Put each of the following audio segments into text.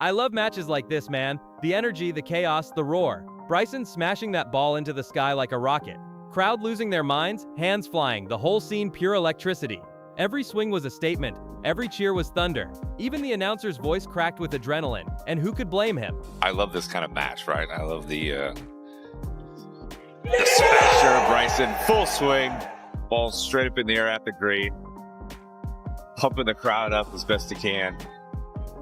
I love matches like this, man. The energy, the chaos, the roar. Bryson smashing that ball into the sky like a rocket. Crowd losing their minds, hands flying, the whole scene pure electricity. Every swing was a statement, every cheer was thunder. Even the announcer's voice cracked with adrenaline, and who could blame him? I love this kind of match, right? I love the smasher of Bryson, full swing, ball straight up in the air at the grate, pumping the crowd up as best he can.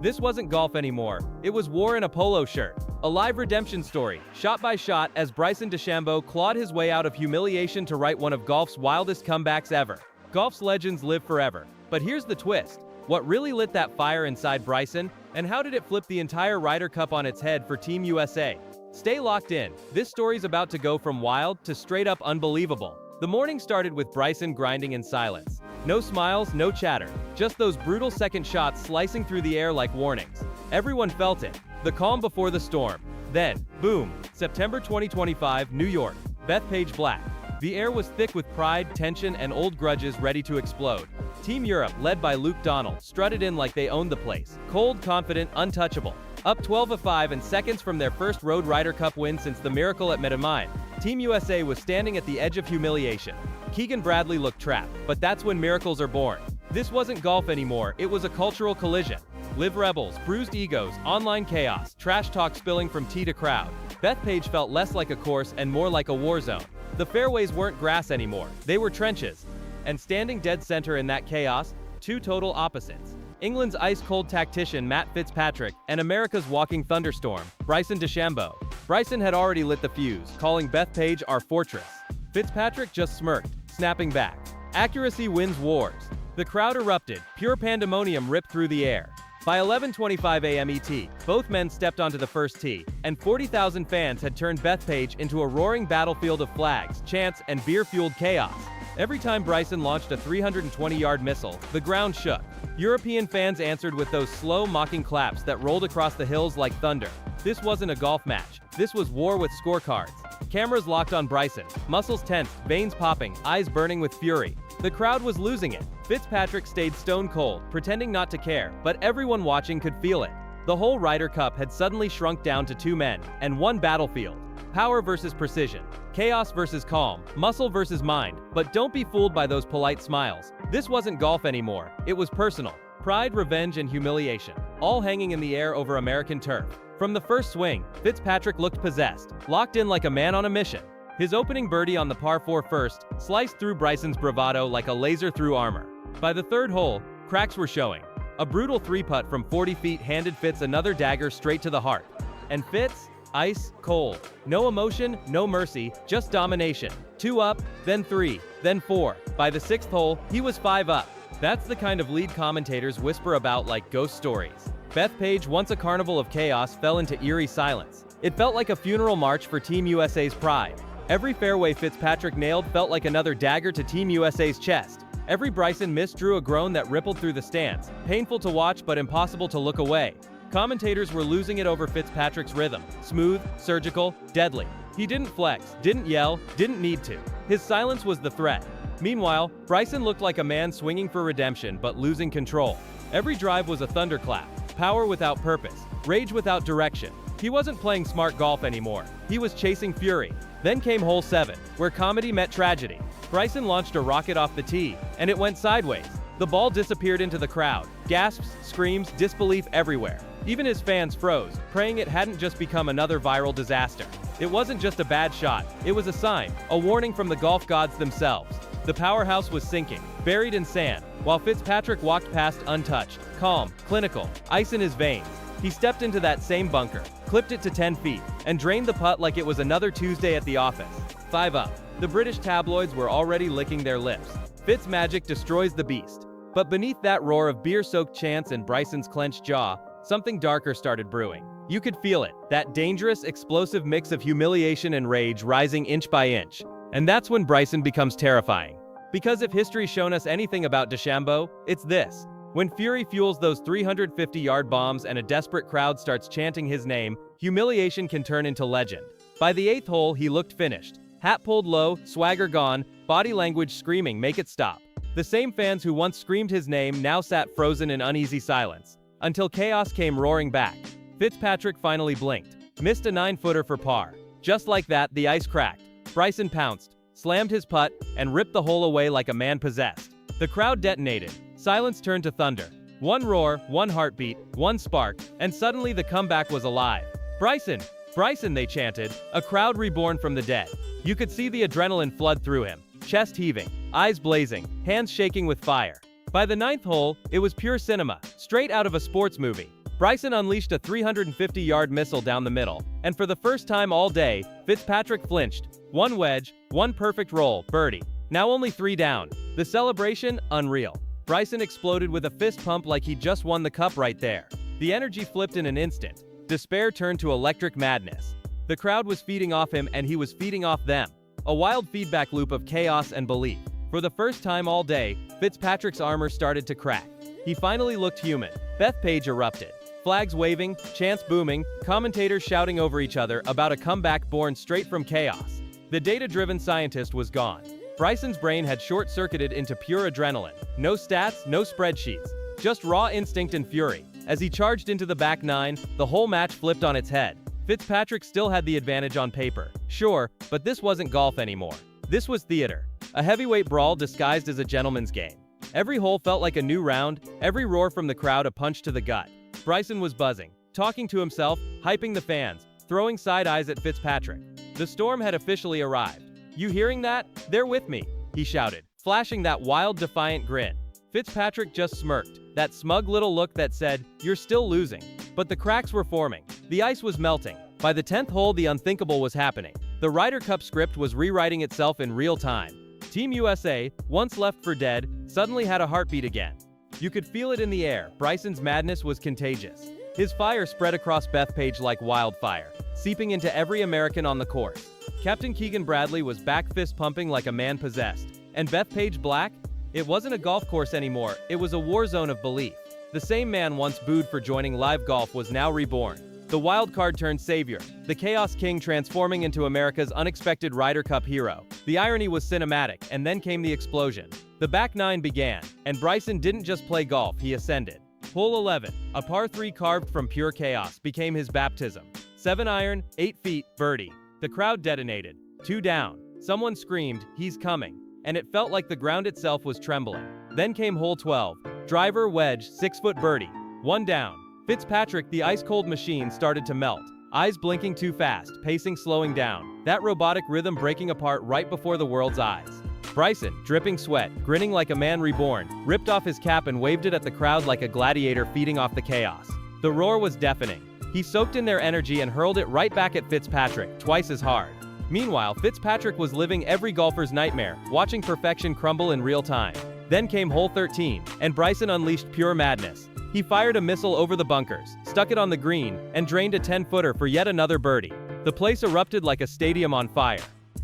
This wasn't golf anymore. It was war in a polo shirt. A live redemption story, shot by shot, as Bryson DeChambeau clawed his way out of humiliation to write one of golf's wildest comebacks ever. Golf's legends live forever. But here's the twist. What really lit that fire inside Bryson, and how did it flip the entire Ryder Cup on its head for Team USA? Stay locked in. This story's about to go from wild to straight up unbelievable. The morning started with Bryson grinding in silence. No smiles, no chatter. Just those brutal second shots slicing through the air like warnings. Everyone felt it. The calm before the storm. Then, boom, September 2025, New York. Bethpage Black. The air was thick with pride, tension, and old grudges ready to explode. Team Europe, led by Luke Donald, strutted in like they owned the place. Cold, confident, untouchable. Up 12-5 and seconds from their first Road Ryder Cup win since the miracle at Medellin, Team USA was standing at the edge of humiliation. Keegan Bradley looked trapped, but that's when miracles are born. This wasn't golf anymore, it was a cultural collision. Live rebels, bruised egos, online chaos, trash talk spilling from tee to crowd. Bethpage felt less like a course and more like a war zone. The fairways weren't grass anymore, they were trenches. And standing dead center in that chaos, two total opposites. England's ice-cold tactician Matt Fitzpatrick and America's walking thunderstorm, Bryson DeChambeau. Bryson had already lit the fuse, calling Bethpage our fortress. Fitzpatrick just smirked, snapping back. Accuracy wins wars. The crowd erupted, pure pandemonium ripped through the air. By 11:25 a.m. ET, both men stepped onto the first tee, and 40,000 fans had turned Bethpage into a roaring battlefield of flags, chants, and beer-fueled chaos. Every time Bryson launched a 320-yard missile, the ground shook. European fans answered with those slow, mocking claps that rolled across the hills like thunder. This wasn't a golf match. This was war with scorecards. Cameras locked on Bryson, muscles tensed, veins popping, eyes burning with fury. The crowd was losing it. Fitzpatrick stayed stone cold, pretending not to care, but everyone watching could feel it. The whole Ryder Cup had suddenly shrunk down to two men, and one battlefield. Power versus precision. Chaos versus calm. Muscle versus mind. But don't be fooled by those polite smiles. This wasn't golf anymore. It was personal. Pride, revenge, and humiliation. All hanging in the air over American turf. From the first swing, Fitzpatrick looked possessed, locked in like a man on a mission. His opening birdie on the par 4 first sliced through Bryson's bravado like a laser through armor. By the third hole, cracks were showing. A brutal three-putt from 40 feet handed Fitz another dagger straight to the heart. And Fitz? Ice cold. No emotion, no mercy, just domination. 2 up, then 3, then 4. By the 6th hole, he was 5 up. That's the kind of lead commentators whisper about like ghost stories. Bethpage, once a carnival of chaos, fell into eerie silence. It felt like a funeral march for Team USA's pride. Every fairway Fitzpatrick nailed felt like another dagger to Team USA's chest. Every Bryson miss drew a groan that rippled through the stands. Painful to watch, but impossible to look away. Commentators were losing it over Fitzpatrick's rhythm. Smooth, surgical, deadly. He didn't flex, didn't yell, didn't need to. His silence was the threat. Meanwhile, Bryson looked like a man swinging for redemption but losing control. Every drive was a thunderclap. Power without purpose. Rage without direction. He wasn't playing smart golf anymore. He was chasing fury. Then came hole 7, where comedy met tragedy. Bryson launched a rocket off the tee, and it went sideways. The ball disappeared into the crowd. Gasps, screams, disbelief everywhere. Even his fans froze, praying it hadn't just become another viral disaster. It wasn't just a bad shot, it was a sign, a warning from the golf gods themselves. The powerhouse was sinking, buried in sand, while Fitzpatrick walked past untouched, calm, clinical, ice in his veins. He stepped into that same bunker, clipped it to 10 feet, and drained the putt like it was another Tuesday at the office. 5 up. The British tabloids were already licking their lips. Fitz magic destroys the beast. But beneath that roar of beer-soaked chants and Bryson's clenched jaw, something darker started brewing. You could feel it, that dangerous, explosive mix of humiliation and rage rising inch by inch. And that's when Bryson becomes terrifying. Because if history's shown us anything about DeChambeau, it's this. When fury fuels those 350-yard bombs and a desperate crowd starts chanting his name, humiliation can turn into legend. By the 8th hole, he looked finished. Hat pulled low, swagger gone, body language screaming, "Make it stop." The same fans who once screamed his name now sat frozen in uneasy silence. Until chaos came roaring back. Fitzpatrick finally blinked. Missed a 9-footer for par. Just like that, the ice cracked. Bryson pounced, slammed his putt, and ripped the hole away like a man possessed. The crowd detonated. Silence turned to thunder. One roar, one heartbeat, one spark, and suddenly the comeback was alive. Bryson! Bryson, they chanted, a crowd reborn from the dead. You could see the adrenaline flood through him, chest heaving, eyes blazing, hands shaking with fire. By the 9th hole, it was pure cinema, straight out of a sports movie. Bryson unleashed a 350-yard missile down the middle, and for the first time all day, Fitzpatrick flinched. One wedge, one perfect roll, birdie. Now only 3 down. The celebration, unreal. Bryson exploded with a fist pump like he just won the cup right there. The energy flipped in an instant. Despair turned to electric madness. The crowd was feeding off him and he was feeding off them. A wild feedback loop of chaos and belief. For the first time all day, Fitzpatrick's armor started to crack. He finally looked human. Bethpage erupted. Flags waving, chants booming, commentators shouting over each other about a comeback born straight from chaos. The data-driven scientist was gone. Bryson's brain had short-circuited into pure adrenaline. No stats, no spreadsheets. Just raw instinct and fury. As he charged into the back 9, the whole match flipped on its head. Fitzpatrick still had the advantage on paper. Sure, but this wasn't golf anymore. This was theater. A heavyweight brawl disguised as a gentleman's game. Every hole felt like a new round, every roar from the crowd a punch to the gut. Bryson was buzzing, talking to himself, hyping the fans, throwing side eyes at Fitzpatrick. The storm had officially arrived. "You hearing that? They're with me," he shouted, flashing that wild, defiant grin. Fitzpatrick just smirked, that smug little look that said, "You're still losing." But the cracks were forming. The ice was melting. By the 10th hole, the unthinkable was happening. The Ryder Cup script was rewriting itself in real time. Team USA, once left for dead, suddenly had a heartbeat again. You could feel it in the air. Bryson's madness was contagious. His fire spread across Bethpage like wildfire, seeping into every American on the course. Captain Keegan Bradley was back fist-pumping like a man possessed. And Bethpage Black? It wasn't a golf course anymore, it was a war zone of belief. The same man once booed for joining live golf was now reborn. The wild card turned savior, the Chaos King transforming into America's unexpected Ryder Cup hero. The irony was cinematic, and then came the explosion. The back 9 began, and Bryson didn't just play golf, he ascended. Hole 11, a par 3 carved from pure chaos, became his baptism. 7-iron, 8 feet, birdie. The crowd detonated. 2 down. Someone screamed, "He's coming." And it felt like the ground itself was trembling. Then came hole 12. Driver, wedge, 6-foot birdie. 1 down. Fitzpatrick, the ice-cold machine, started to melt. Eyes blinking too fast, pacing slowing down. That robotic rhythm breaking apart right before the world's eyes. Bryson, dripping sweat, grinning like a man reborn, ripped off his cap and waved it at the crowd like a gladiator feeding off the chaos. The roar was deafening. He soaked in their energy and hurled it right back at Fitzpatrick, twice as hard. Meanwhile, Fitzpatrick was living every golfer's nightmare, watching perfection crumble in real time. Then came hole 13, and Bryson unleashed pure madness. He fired a missile over the bunkers, stuck it on the green, and drained a 10-footer for yet another birdie. The place erupted like a stadium on fire.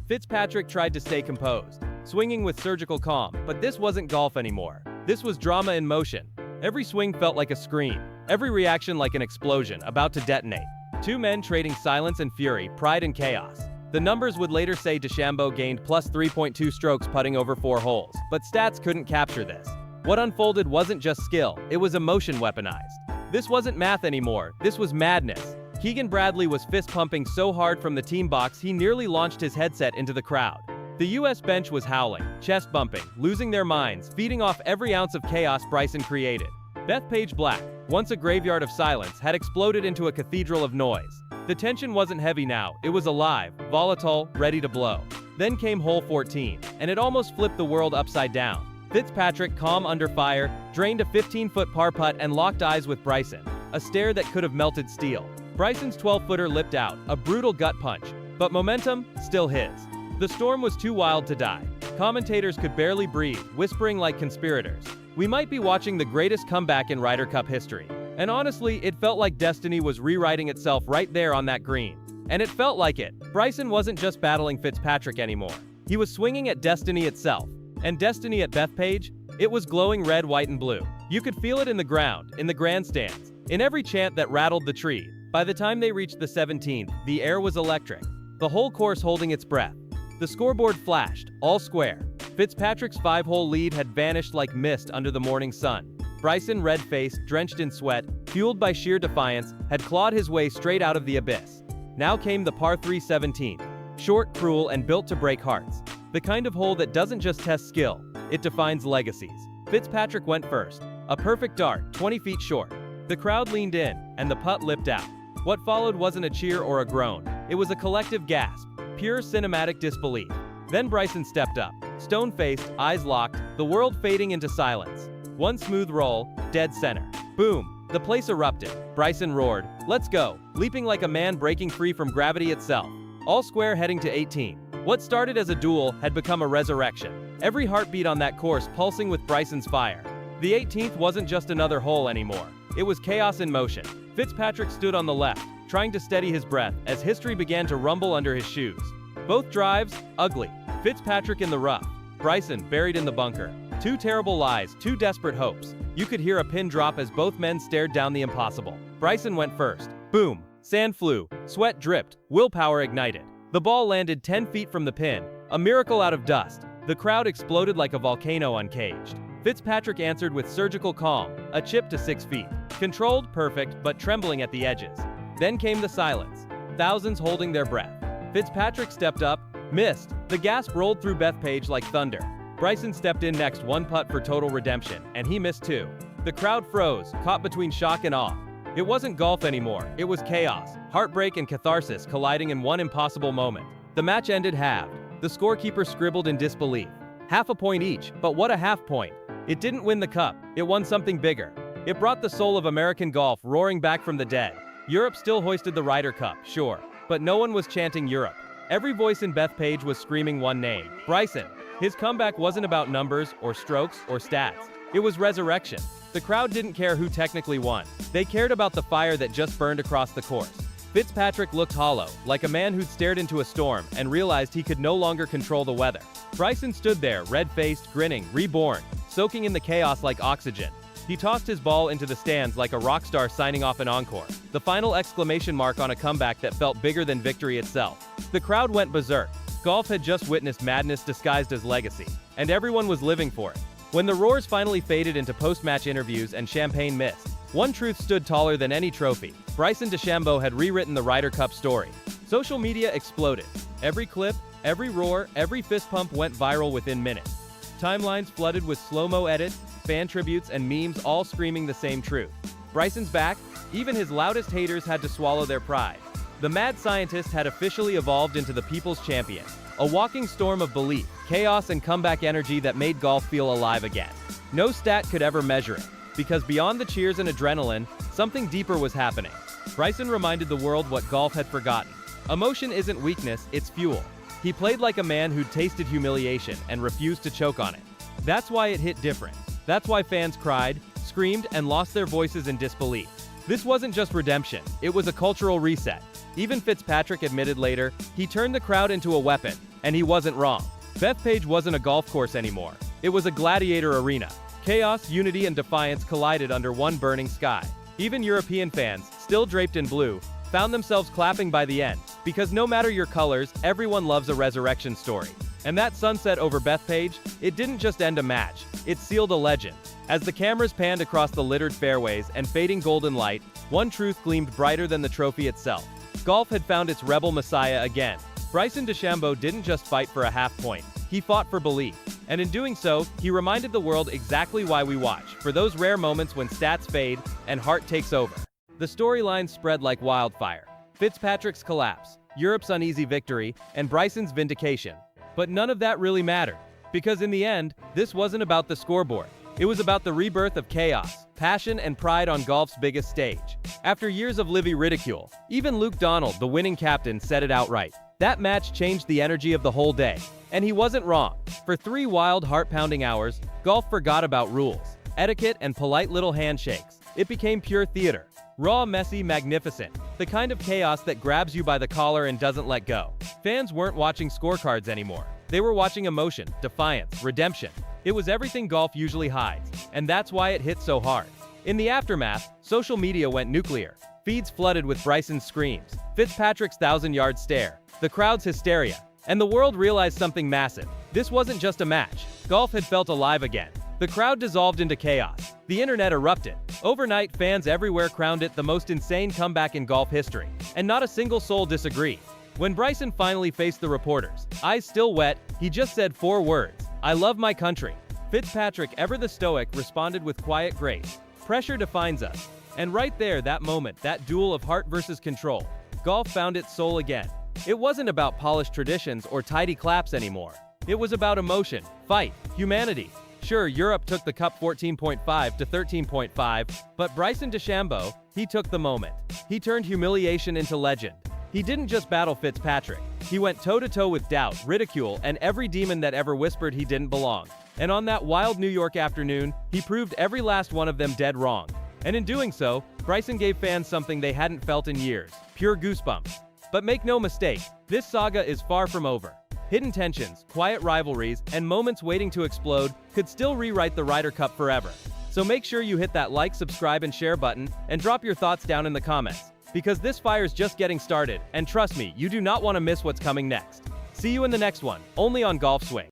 Fitzpatrick tried to stay composed, swinging with surgical calm, but this wasn't golf anymore. This was drama in motion. Every swing felt like a scream, every reaction like an explosion, about to detonate. 2 men trading silence and fury, pride and chaos. The numbers would later say DeChambeau gained plus 3.2 strokes putting over 4 holes, but stats couldn't capture this. What unfolded wasn't just skill, it was emotion weaponized. This wasn't math anymore, this was madness. Keegan Bradley was fist-pumping so hard from the team box he nearly launched his headset into the crowd. The US bench was howling, chest-bumping, losing their minds, feeding off every ounce of chaos Bryson created. Bethpage Black, once a graveyard of silence, had exploded into a cathedral of noise. The tension wasn't heavy now, it was alive, volatile, ready to blow. Then came hole 14, and it almost flipped the world upside down. Fitzpatrick, calm under fire, drained a 15-foot par putt and locked eyes with Bryson, a stare that could have melted steel. Bryson's 12-footer lipped out, a brutal gut punch, but momentum, still his. The storm was too wild to die. Commentators could barely breathe, whispering like conspirators. We might be watching the greatest comeback in Ryder Cup history. And honestly, it felt like destiny was rewriting itself right there on that green. And it felt like it. Bryson wasn't just battling Fitzpatrick anymore. He was swinging at destiny itself. And destiny at Bethpage? It was glowing red, white, and blue. You could feel it in the ground, in the grandstands, in every chant that rattled the tree. By the time they reached the 17th, the air was electric. The whole course holding its breath. The scoreboard flashed, all square. Fitzpatrick's 5-hole lead had vanished like mist under the morning sun. Bryson, red-faced, drenched in sweat, fueled by sheer defiance, had clawed his way straight out of the abyss. Now came the par 3 17th. Short, cruel, and built to break hearts. The kind of hole that doesn't just test skill, it defines legacies. Fitzpatrick went first. A perfect dart, 20 feet short. The crowd leaned in, and the putt lipped out. What followed wasn't a cheer or a groan. It was a collective gasp. Pure cinematic disbelief. Then Bryson stepped up. Stone-faced, eyes locked, the world fading into silence. One smooth roll, dead center. Boom! The place erupted. Bryson roared, "Let's go!" leaping like a man breaking free from gravity itself. All square heading to 18. What started as a duel had become a resurrection. Every heartbeat on that course pulsing with Bryson's fire. The 18th wasn't just another hole anymore. It was chaos in motion. Fitzpatrick stood on the left, trying to steady his breath as history began to rumble under his shoes. Both drives, ugly. Fitzpatrick in the rough. Bryson buried in the bunker. Two terrible lies, two desperate hopes. You could hear a pin drop as both men stared down the impossible. Bryson went first. Boom! Sand flew. Sweat dripped. Willpower ignited. The ball landed 10 feet from the pin. A miracle out of dust. The crowd exploded like a volcano uncaged. Fitzpatrick answered with surgical calm, a chip to 6 feet. Controlled, perfect, but trembling at the edges. Then came the silence. Thousands holding their breath. Fitzpatrick stepped up, missed. The gasp rolled through Bethpage like thunder. Bryson stepped in next, one putt for total redemption, and he missed two. The crowd froze, caught between shock and awe. It wasn't golf anymore, it was chaos, heartbreak and catharsis colliding in one impossible moment. The match ended halved. The scorekeeper scribbled in disbelief. Half a point each, but what a half point. It didn't win the cup, it won something bigger. It brought the soul of American golf roaring back from the dead. Europe still hoisted the Ryder Cup, sure, but no one was chanting Europe. Every voice in Bethpage was screaming one name, Bryson. His comeback wasn't about numbers or strokes or stats. It was resurrection. The crowd didn't care who technically won. They cared about the fire that just burned across the course. Fitzpatrick looked hollow, like a man who'd stared into a storm and realized he could no longer control the weather. Bryson stood there, red-faced, grinning, reborn, soaking in the chaos like oxygen. He tossed his ball into the stands like a rock star signing off an encore, the final exclamation mark on a comeback that felt bigger than victory itself. The crowd went berserk. Golf had just witnessed madness disguised as legacy, and everyone was living for it. When the roars finally faded into post-match interviews and champagne mist, one truth stood taller than any trophy. Bryson DeChambeau had rewritten the Ryder Cup story. Social media exploded. Every clip, every roar, every fist pump went viral within minutes. Timelines flooded with slow-mo edits, fan tributes, and memes all screaming the same truth. Bryson's back. Even his loudest haters had to swallow their pride. The mad scientist had officially evolved into the people's champion. A walking storm of belief, chaos, and comeback energy that made golf feel alive again. No stat could ever measure it, because beyond the cheers and adrenaline, something deeper was happening. Bryson reminded the world what golf had forgotten. Emotion isn't weakness, it's fuel. He played like a man who'd tasted humiliation and refused to choke on it. That's why it hit different. That's why fans cried, screamed, and lost their voices in disbelief. This wasn't just redemption, it was a cultural reset. Even Fitzpatrick admitted later, he turned the crowd into a weapon, and he wasn't wrong. Bethpage wasn't a golf course anymore. It was a gladiator arena. Chaos, unity, and defiance collided under one burning sky. Even European fans, still draped in blue, found themselves clapping by the end, because no matter your colors, everyone loves a resurrection story. And that sunset over Bethpage, it didn't just end a match, it sealed a legend. As the cameras panned across the littered fairways and fading golden light, one truth gleamed brighter than the trophy itself. Golf had found its rebel messiah again. Bryson DeChambeau didn't just fight for a half point, he fought for belief. And in doing so, he reminded the world exactly why we watch, for those rare moments when stats fade and heart takes over. The storylines spread like wildfire. Fitzpatrick's collapse, Europe's uneasy victory, and Bryson's vindication. But none of that really mattered, because in the end, this wasn't about the scoreboard. It was about the rebirth of chaos, passion, and pride on golf's biggest stage. After years of livy ridicule, even Luke Donald, the winning captain, said it outright. That match changed the energy of the whole day. And he wasn't wrong. For 3 wild, heart-pounding hours, golf forgot about rules, etiquette, and polite little handshakes. It became pure theater. Raw, messy, magnificent. The kind of chaos that grabs you by the collar and doesn't let go. Fans weren't watching scorecards anymore. They were watching emotion, defiance, redemption. It was everything golf usually hides, and that's why it hit so hard. In the aftermath, social media went nuclear. Feeds flooded with Bryson's screams, Fitzpatrick's 1,000-yard stare, the crowd's hysteria, and the world realized something massive. This wasn't just a match. Golf had felt alive again. The crowd dissolved into chaos. The internet erupted. Overnight, fans everywhere crowned it the most insane comeback in golf history, and not a single soul disagreed. When Bryson finally faced the reporters, eyes still wet, he just said 4 words: "I love my country." Fitzpatrick, ever the stoic, responded with quiet grace: "Pressure defines us." And right there, that moment, that duel of heart versus control, golf found its soul again. It wasn't about polished traditions or tidy claps anymore. It was about emotion, fight, humanity. Sure, Europe took the cup 14.5 to 13.5, but Bryson DeChambeau, he took the moment. He turned humiliation into legend. He didn't just battle Fitzpatrick. He went toe-to-toe with doubt, ridicule, and every demon that ever whispered he didn't belong. And on that wild New York afternoon, he proved every last one of them dead wrong. And in doing so, Bryson gave fans something they hadn't felt in years: pure goosebumps. But make no mistake, this saga is far from over. Hidden tensions, quiet rivalries, and moments waiting to explode could still rewrite the Ryder Cup forever. So make sure you hit that like, subscribe, and share button, and drop your thoughts down in the comments. Because this fire's just getting started, and trust me, you do not want to miss what's coming next. See you in the next one, only on Golf Swing.